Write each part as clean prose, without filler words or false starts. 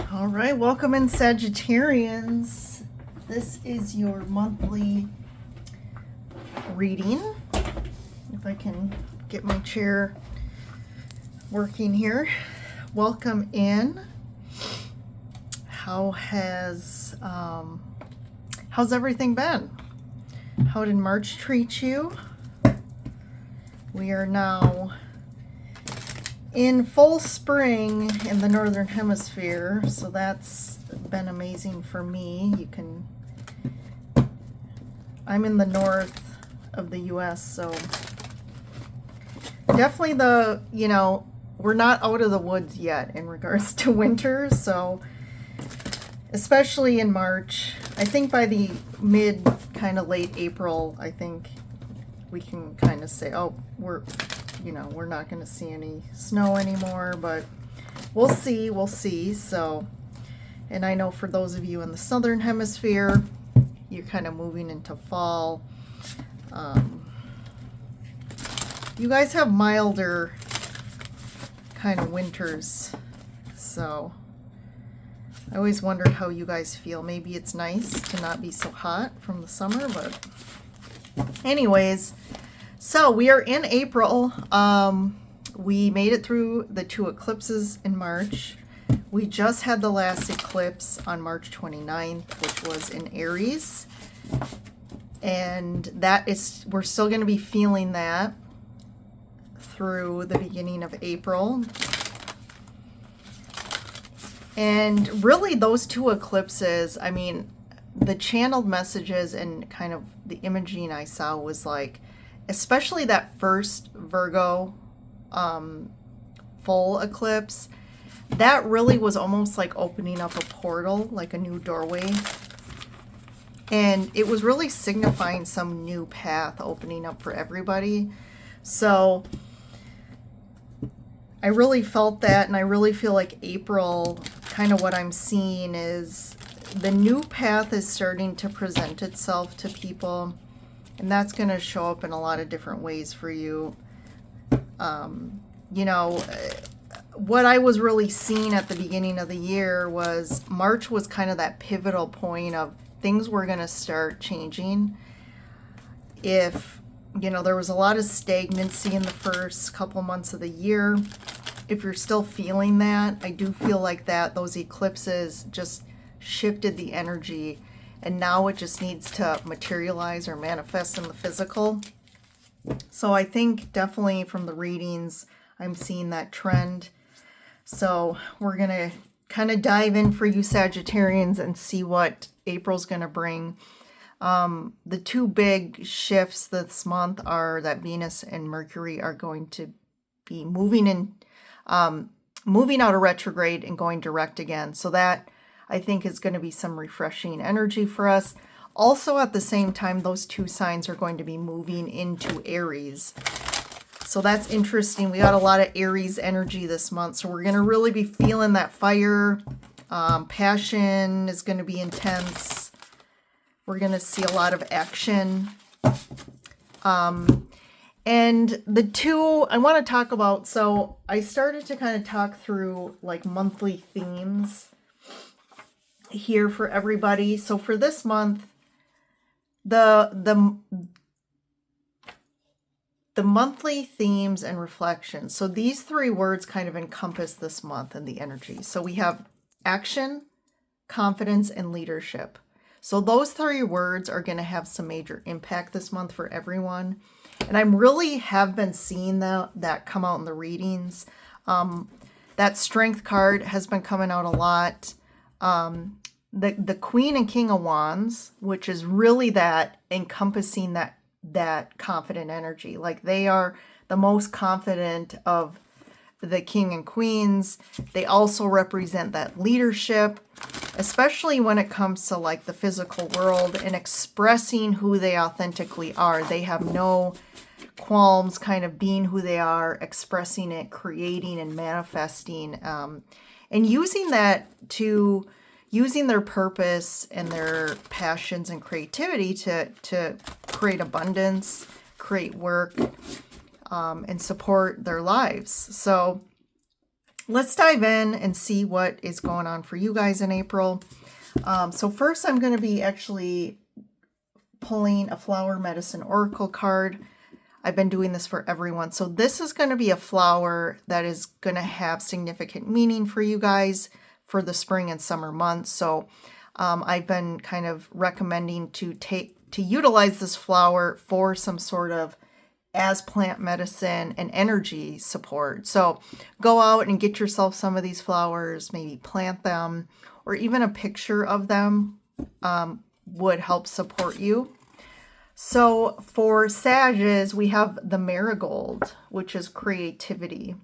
All right, welcome in Sagittarians. This is your monthly reading. If I can get my chair working here. Welcome in. How's everything been? How did March treat you? We are now in full spring in the Northern Hemisphere, so that's been amazing for me. I'm in the north of the US, so definitely we're not out of the woods yet in regards to winter, so especially in March. I think by the kind of late April, I think we can kind of say, oh, we're not going to see any snow anymore, but we'll see. So, and I know for those of you in the Southern Hemisphere, you're kind of moving into fall. You guys have milder kind of winters, so I always wondered how you guys feel. Maybe it's nice to not be so hot from the summer, but anyways, so we are in April. We made it through the 2 eclipses in March. We just had the last eclipse on March 29th, which was in Aries. And we're still going to be feeling that through the beginning of April. And really those 2 eclipses, I mean, the channeled messages and kind of the imaging I saw was like, especially that first Virgo full eclipse, that really was almost like opening up a portal, like a new doorway. And it was really signifying some new path opening up for everybody. So I really felt that, and I really feel like April, kind of what I'm seeing is the new path is starting to present itself to people, and that's going to show up in a lot of different ways for you. What I was really seeing at the beginning of the year was March was kind of that pivotal point of things were going to start changing. If, there was a lot of stagnancy in the first couple months of the year. If you're still feeling that, I do feel like those eclipses just shifted the energy, and now it just needs to materialize or manifest in the physical. So I think definitely from the readings, I'm seeing that trend. So we're going to kind of dive in for you Sagittarians and see what April's going to bring. The 2 big shifts this month are that Venus and Mercury are going to be moving out of retrograde and going direct again. So that I think is going to be some refreshing energy for us. Also at the same time, those 2 signs are going to be moving into Aries. So that's interesting. We got a lot of Aries energy this month. So we're going to really be feeling that fire. Passion is going to be intense. We're going to see a lot of action. And the 2 I want to talk about, so I started to kind of talk through like monthly themes here for everybody. So for this month, the monthly themes and reflections. So these 3 words kind of encompass this month and the energy. So we have action, confidence, and leadership. So those 3 words are going to have some major impact this month for everyone. And I really have been seeing that come out in the readings. That strength card has been coming out a lot. The Queen and King of Wands, which is really that encompassing that confident energy. Like they are the most confident of the King and Queens. They also represent that leadership, especially when it comes to like the physical world and expressing who they authentically are. They have no qualms kind of being who they are, expressing it, creating and manifesting, and using their purpose and their passions and creativity to create abundance, create work, and support their lives. So let's dive in and see what is going on for you guys in April. So first I'm going to be actually pulling a flower medicine oracle card. I've been doing this for everyone. So this is going to be a flower that is going to have significant meaning for you guys for the spring and summer months. So I've been kind of recommending to utilize this flower for some sort of as plant medicine and energy support. So go out and get yourself some of these flowers, maybe plant them, or even a picture of them would help support you. So for Sages, we have the marigold, which is creativity.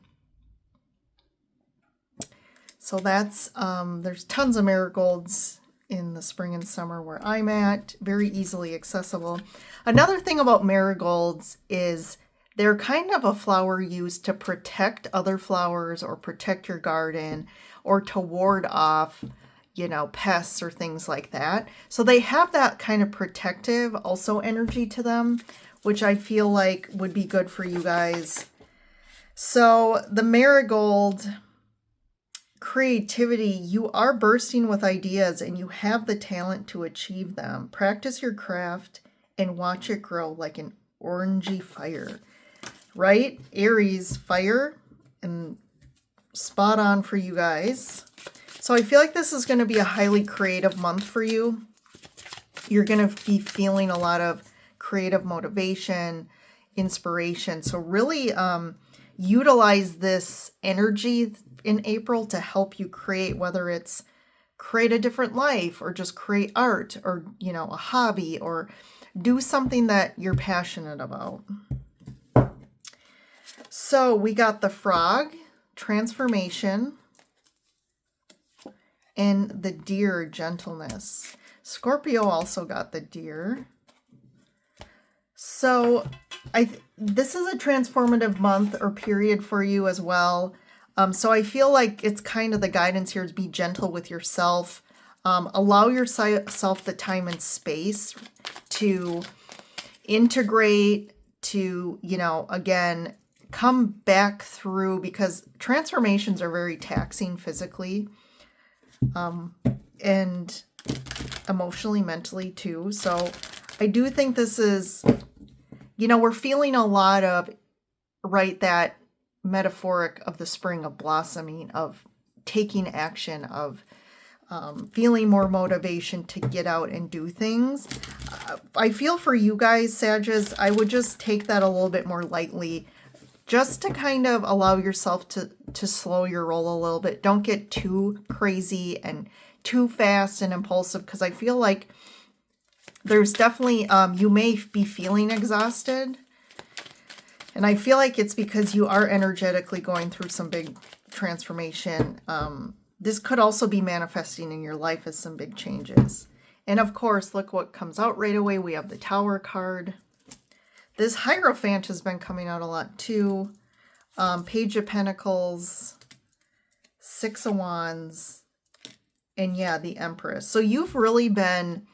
So that's, there's tons of marigolds in the spring and summer where I'm at, very easily accessible. Another thing about marigolds is they're kind of a flower used to protect other flowers or protect your garden or to ward off, you know, pests or things like that. So they have that kind of protective also energy to them, which I feel like would be good for you guys. So the marigold, creativity, you are bursting with ideas and you have the talent to achieve them. Practice your craft and watch it grow like an orangey fire, right? Aries, fire, and spot on for you guys. So I feel like this is going to be a highly creative month for you. You're going to be feeling a lot of creative motivation, inspiration. So really utilize this energy in April to help you create, whether it's create a different life or just create art or, you know, a hobby or do something that you're passionate about. So we got the frog, transformation, and the deer, gentleness. Scorpio also got the deer. So this is a transformative month or period for you as well. So I feel like it's kind of the guidance here is be gentle with yourself. Allow yourself the time and space to integrate, to, you know, again, come back through, because transformations are very taxing physically and emotionally, mentally too. So I do think this is, you know, we're feeling a lot of, right, that metaphoric of the spring, of blossoming, of taking action, of feeling more motivation to get out and do things. I feel for you guys, Sages, I would just take that a little bit more lightly, just to kind of allow yourself to slow your roll a little bit. Don't get too crazy and too fast and impulsive, because I feel like there's definitely, you may be feeling exhausted. And I feel like it's because you are energetically going through some big transformation. This could also be manifesting in your life as some big changes. And of course, look what comes out right away. We have the Tower card. This Hierophant has been coming out a lot too. Page of Pentacles, Six of Wands, and yeah, the Empress. So you've really been,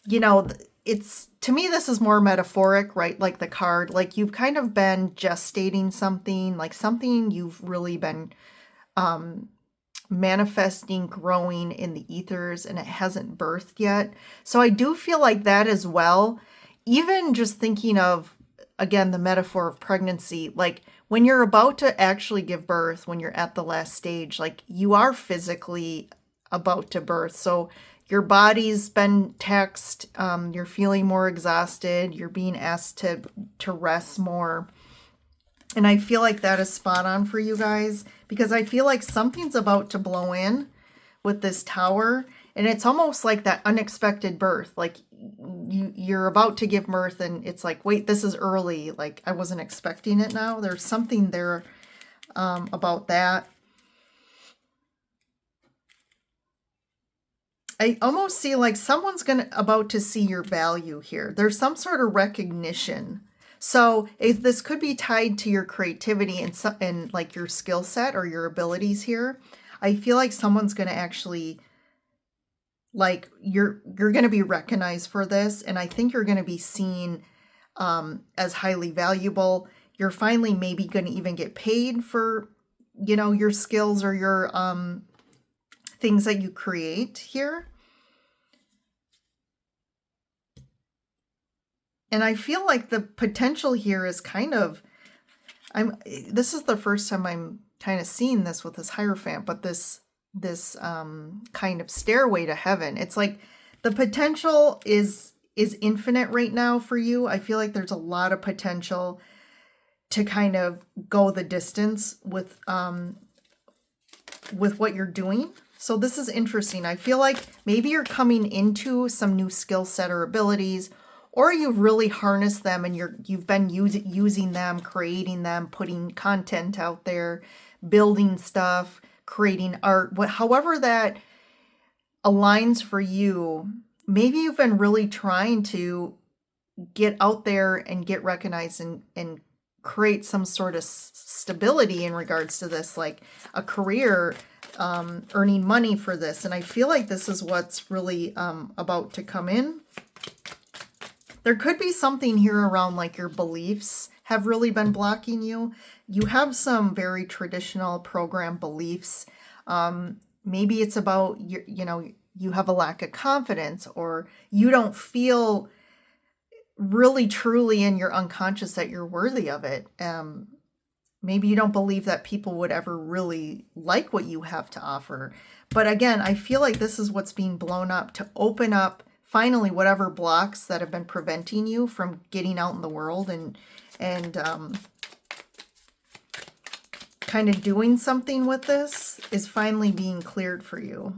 you know, it's, to me, this is more metaphoric, right? Like the card, like you've kind of been gestating something, like something you've really been manifesting, growing in the ethers, and it hasn't birthed yet. So I do feel like that as well. Even just thinking of, again, the metaphor of pregnancy, like when you're about to actually give birth, when you're at the last stage, like you are physically about to birth. So your body's been taxed, you're feeling more exhausted, you're being asked to rest more. And I feel like that is spot on for you guys, because I feel like something's about to blow in with this Tower. And it's almost like that unexpected birth. Like you're about to give birth and it's like, wait, this is early. Like I wasn't expecting it now. There's something there about that. I almost see like someone's about to see your value here. There's some sort of recognition. So if this could be tied to your creativity and like your skill set or your abilities here. I feel like someone's going to actually, like, you're going to be recognized for this. And I think you're going to be seen as highly valuable. You're finally maybe going to even get paid for you know, your skills or your things that you create here. And I feel like the potential here is kind of, this is the first time I'm kind of seeing this with this Hierophant, but this kind of stairway to heaven. It's like the potential is infinite right now for you. I feel like there's a lot of potential to kind of go the distance with what you're doing. So this is interesting. I feel like maybe you're coming into some new skill set or abilities, or you've really harnessed them and you've been using them, creating them, putting content out there, building stuff, creating art, however that aligns for you. Maybe you've been really trying to get out there and get recognized and create some sort of stability in regards to this, like a career, earning money for this. And I feel like this is what's really about to come in. There could be something here around like your beliefs have really been blocking you. You have some very traditional program beliefs. Maybe it's about, you know, you have a lack of confidence, or you don't feel really truly in your unconscious that you're worthy of it. Maybe you don't believe that people would ever really like what you have to offer. But again, I feel like this is what's being blown up to open up finally whatever blocks that have been preventing you from getting out in the world and kind of doing something with this is finally being cleared for you.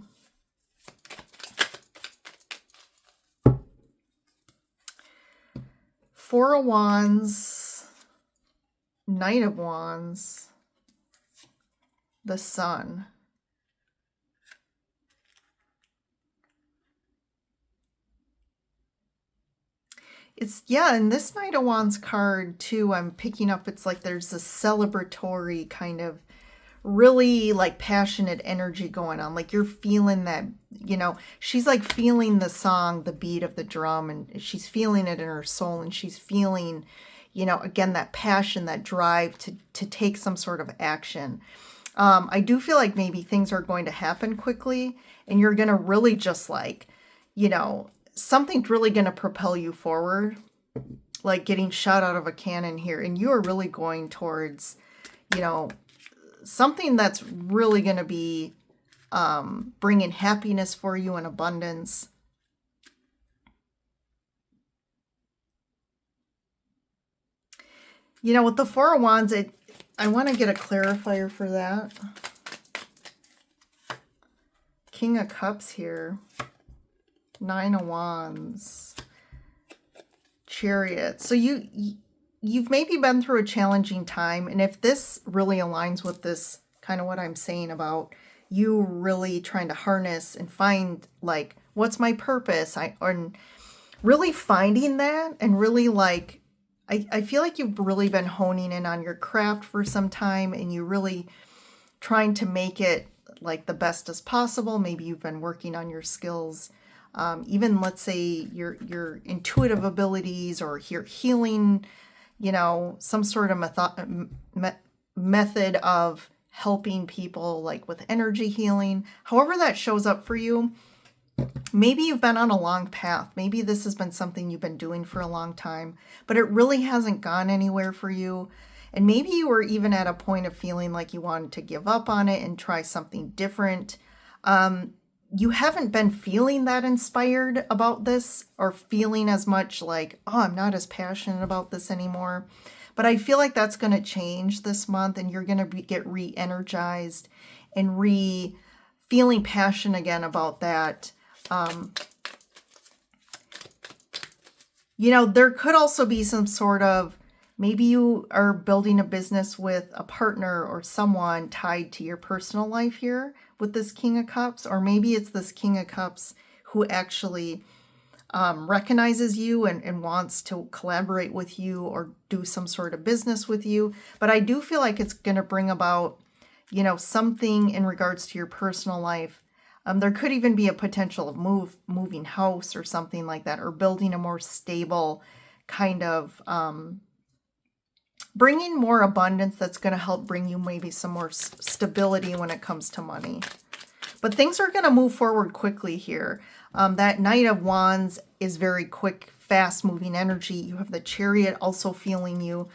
Four of Wands, Knight of Wands, the Sun. It's, yeah, and this Knight of Wands card too, I'm picking up, it's like there's a celebratory kind of really like passionate energy going on. Like you're feeling that, you know, she's like feeling the song, the beat of the drum, and she's feeling it in her soul, and she's feeling, you know, again, that passion, that drive to take some sort of action. I do feel like maybe things are going to happen quickly, and you're going to really just like, you know, something's really going to propel you forward, like getting shot out of a cannon here. And you are really going towards, you know, something that's really going to be bringing happiness for you and abundance. You know, with the Four of Wands, I want to get a clarifier for that. King of Cups here. Nine of Wands. Chariot. So you've maybe been through a challenging time, and if this really aligns with this kind of what I'm saying about you really trying to harness and find like what's my purpose, or really finding that, and really like I feel like you've really been honing in on your craft for some time, and you really trying to make it like the best as possible. Maybe you've been working on your skills, even let's say your intuitive abilities, or your healing, you know, some sort of method of helping people, like with energy healing, however that shows up for you. Maybe you've been on a long path. Maybe this has been something you've been doing for a long time, but it really hasn't gone anywhere for you. And maybe you were even at a point of feeling like you wanted to give up on it and try something different. You haven't been feeling that inspired about this, or feeling as much like, oh, I'm not as passionate about this anymore. But I feel like that's going to change this month, and you're going to get re-energized and feeling passion again about that. You know, there could also be some sort of, maybe you are building a business with a partner or someone tied to your personal life here with this King of Cups, or maybe it's this King of Cups who actually recognizes you and wants to collaborate with you or do some sort of business with you. But I do feel like it's going to bring about, you know, something in regards to your personal life. There could even be a potential of moving house or something like that, or building a more stable kind of bringing more abundance that's going to help bring you maybe some more stability when it comes to money. But things are going to move forward quickly here. That Knight of Wands is very quick, fast-moving energy. You have the Chariot also feeling you.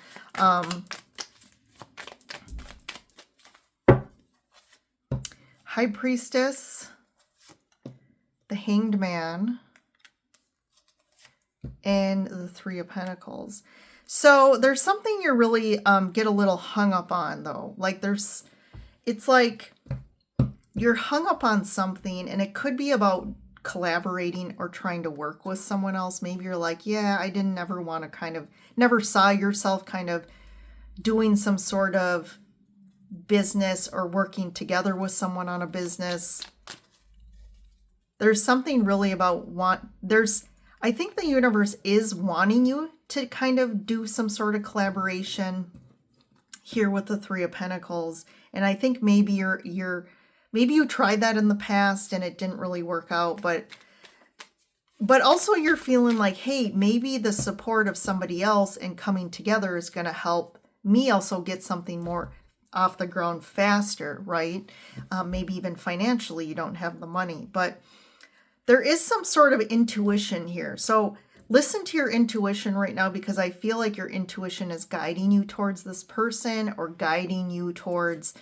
High Priestess, the Hanged Man, and the Three of Pentacles. So there's something you're really get a little hung up on, though. Like it's like you're hung up on something, and it could be about collaborating or trying to work with someone else. Maybe you're like, yeah, I didn't ever want to never saw yourself kind of doing some sort of business or working together with someone on a business. There's something really about I think the universe is wanting you to kind of do some sort of collaboration here with the Three of Pentacles. And I think maybe maybe you tried that in the past and it didn't really work out, but also you're feeling like, hey, maybe the support of somebody else and coming together is going to help me also get something more off the ground faster, right? Maybe even financially you don't have the money, but there is some sort of intuition here. So listen to your intuition right now, because I feel like your intuition is guiding you towards this person or guiding you towards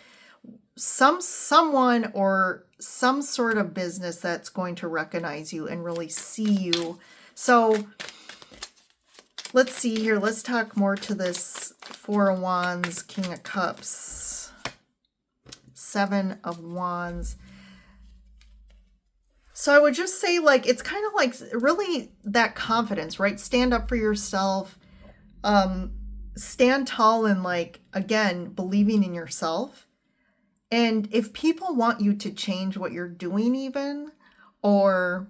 someone or some sort of business that's going to recognize you and really see you. So let's see here. Let's talk more to this Four of Wands, King of Cups, Seven of Wands. So I would just say, like, it's kind of like really that confidence, right? Stand up for yourself. Stand tall and, like, again, believing in yourself. And if people want you to change what you're doing even, or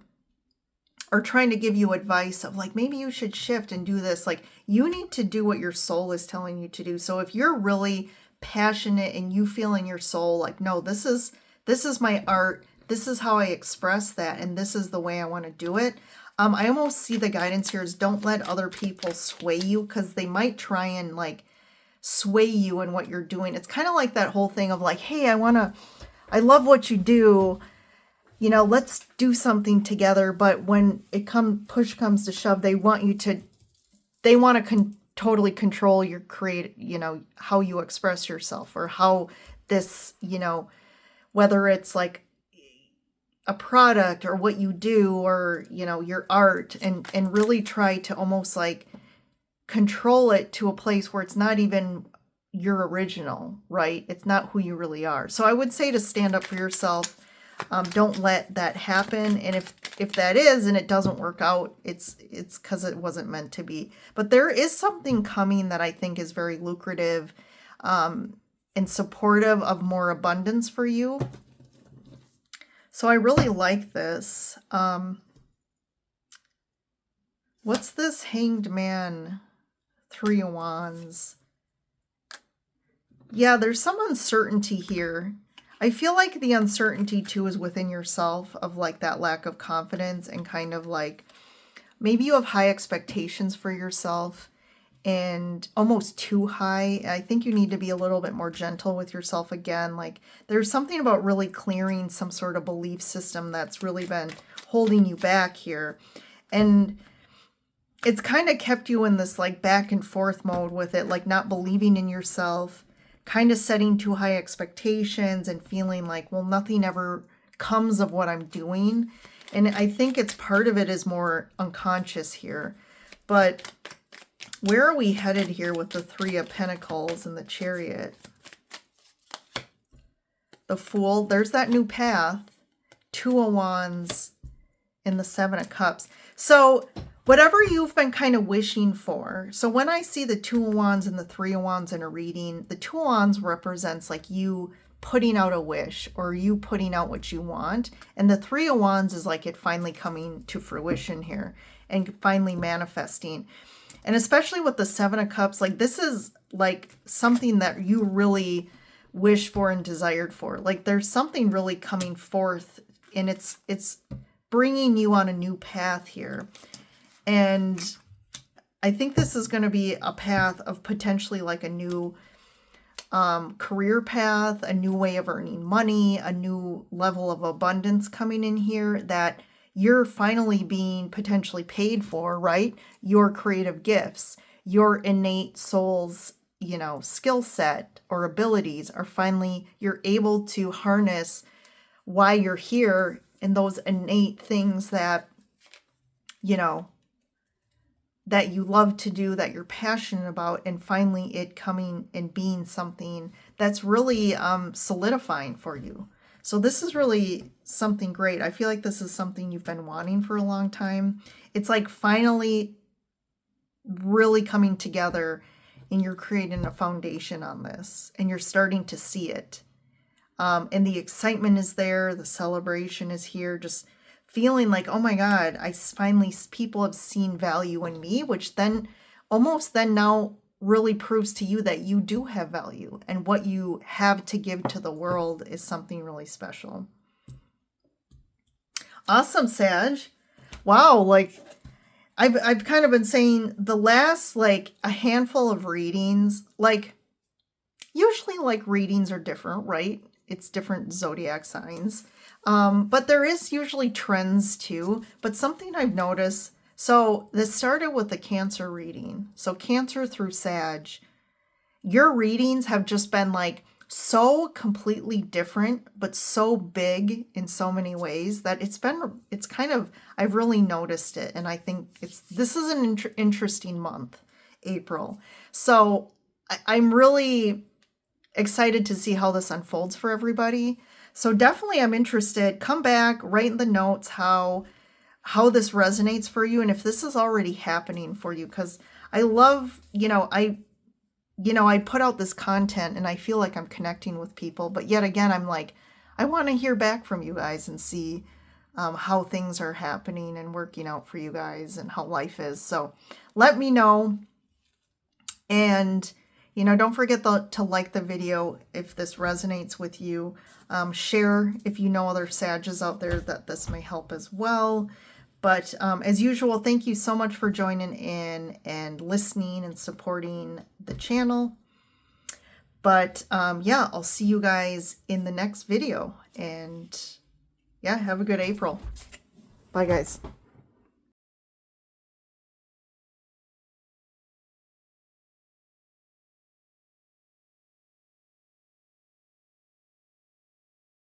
trying to give you advice of like, maybe you should shift and do this, like, you need to do what your soul is telling you to do. So if you're really passionate and you feel in your soul like, no, this is my art, this is how I express that, and this is the way I want to do it. I almost see the guidance here is don't let other people sway you, because they might try and like sway you in what you're doing. It's kind of like that whole thing of like, hey, I love what you do, you know, let's do something together. But when push comes to shove, they want to totally control your how you express yourself, or how this, whether it's like a product or what you do, or, your art, and really try to almost like control it to a place where it's not even your original, right? It's not who you really are. So I would say to stand up for yourself. Don't let that happen. And if that is, and it doesn't work out, it's because it wasn't meant to be. But there is something coming that I think is very lucrative, and supportive of more abundance for you. So I really like this. What's this Hanged Man, Three of Wands? Yeah, there's some uncertainty here. I feel like the uncertainty too is within yourself, of like that lack of confidence, and kind of like maybe you have high expectations for yourself, and almost too high. I think you need to be a little bit more gentle with yourself again. Like, there's something about really clearing some sort of belief system that's really been holding you back here. And it's kind of kept you in this like back and forth mode with it, like not believing in yourself, kind of setting too high expectations, and feeling like, well, nothing ever comes of what I'm doing. And I think it's part of it is more unconscious here. But where are we headed here with the Three of Pentacles and the Chariot? The Fool, there's that new path. Two of Wands and the Seven of Cups. So whatever you've been kind of wishing for. So when I see the Two of Wands and the Three of Wands in a reading, the Two of Wands represents like you putting out a wish, or you putting out what you want. And the Three of Wands is like it finally coming to fruition here and finally manifesting. And especially with the Seven of Cups, like this is like something that you really wish for and desired for. Like there's something really coming forth, and it's bringing you on a new path here. And I think this is going to be a path of potentially like a new career path, a new way of earning money, a new level of abundance coming in here that you're finally being potentially paid for, right? Your creative gifts, your innate soul's, you know, skill set or abilities are finally, you're able to harness why you're here and those innate things that, you know, that you love to do, that you're passionate about, and finally it coming and being something that's really solidifying for you. So this is really something great. I feel like this is something you've been wanting for a long time. It's like finally really coming together, and you're creating a foundation on this, and you're starting to see it. And the excitement is there, the celebration is here, just feeling like, oh my God, I finally, people have seen value in me, which then almost then now really proves to you that you do have value, and what you have to give to the world is something really special. Awesome, Sag. Wow, like I've kind of been saying the last like a handful of readings, like usually like readings are different, right? It's different zodiac signs. But there is usually trends too. But something I've noticed, so this started with the Cancer reading. So Cancer through Sag, your readings have just been like so completely different, but so big in so many ways that it's kind of, I've really noticed it. And I think this is an interesting month, April. So I'm really excited to see how this unfolds for everybody. So definitely I'm interested. Come back, write in the notes how this resonates for you, and if this is already happening for you, because I love, I put out this content and I feel like I'm connecting with people, but yet again, I'm like, I want to hear back from you guys and see how things are happening and working out for you guys and how life is. So let me know. And, don't forget to like the video if this resonates with you. Share if you know other Sages out there that this may help as well. But as usual, thank you so much for joining in and listening and supporting the channel. But yeah, I'll see you guys in the next video. And yeah, have a good April. Bye, guys.